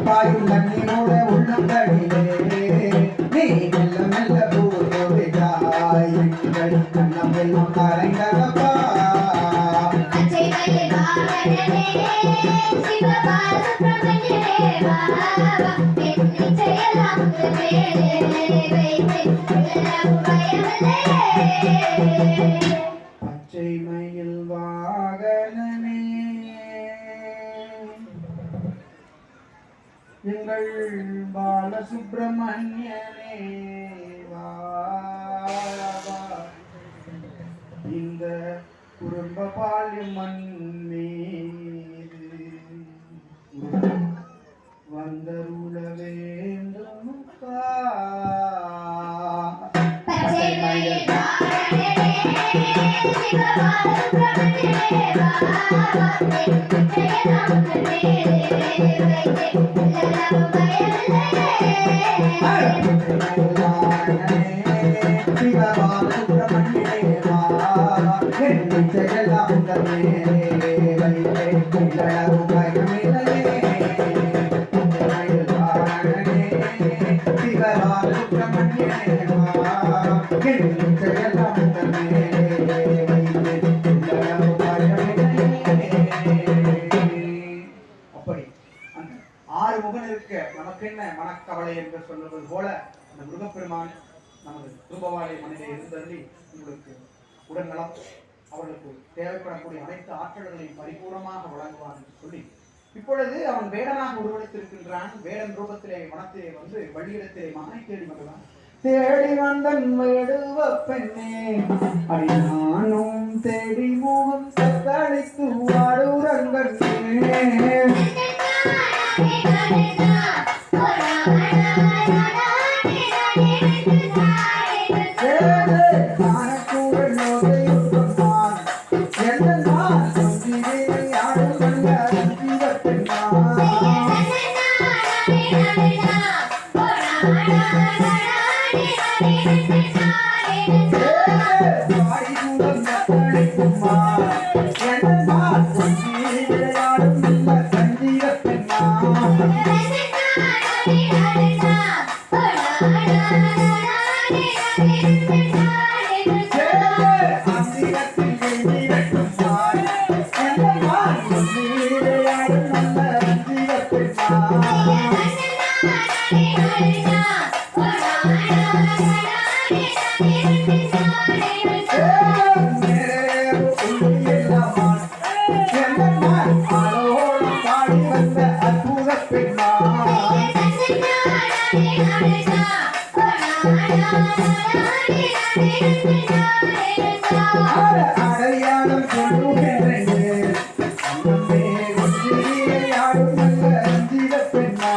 பாயும் தண்ணீரோட உள்ளம் தனிலே நீ மெல்ல மெல்ல பூர்வதாய் எங்கள் கண்ணம் எல்லாம் கரைந்ததப்பா பச்சை மயில் வாகனமே எங்கள் பாலசுப்ரமணியனே இந்த குடும்ப பாலியம் மண்ணீது வந்தருள வேண்டும் மனக்கவலை என்று சொல்வது போல அந்த முருகப்பெருமான் நமது ரூபவாளை மனிதை இருந்தள்ளி உங்களுக்கு உடல்நலம் அவர்களுக்கு தேவைப்படக்கூடிய அனைத்து ஆற்றல்களையும் பரிபூர்ணமாக வழங்குவான் என்று சொல்லி இப்பொழுது அவன் வேடனாக உருவெடுத்திருக்கின்றான். வேடன் ரூபத்திலே மனத்திலே வந்து வழியிடத்திலே மகனை தேடி வருவான். தேடி வந்தன் வேடுவ பெண்ணே அடி நானும் தேடி முகம் தத்தளித்து வாடுரங்கள் அடையாளம் சொல்லுகின்றே அண்ணமே ஒன்றியாடும் நல்ல ரஞ்சித பெண்ணா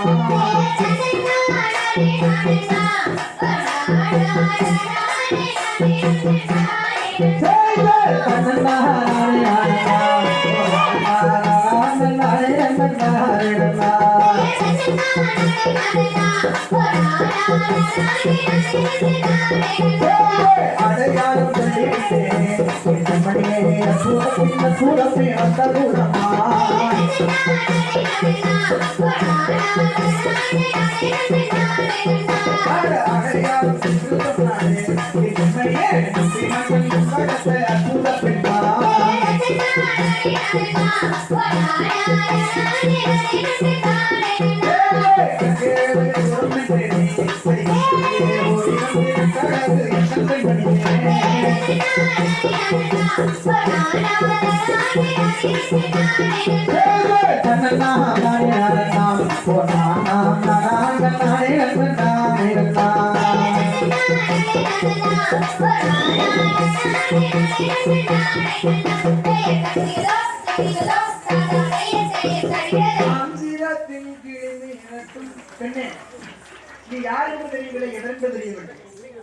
அடையாளம் சூரப்பே வந்த தூரமா அடையாளம் அற்புத பெண்ணா பெண்ணே, நீ யாருக்கு தெரியவில்லை, எதற்கு தெரியவில்லை.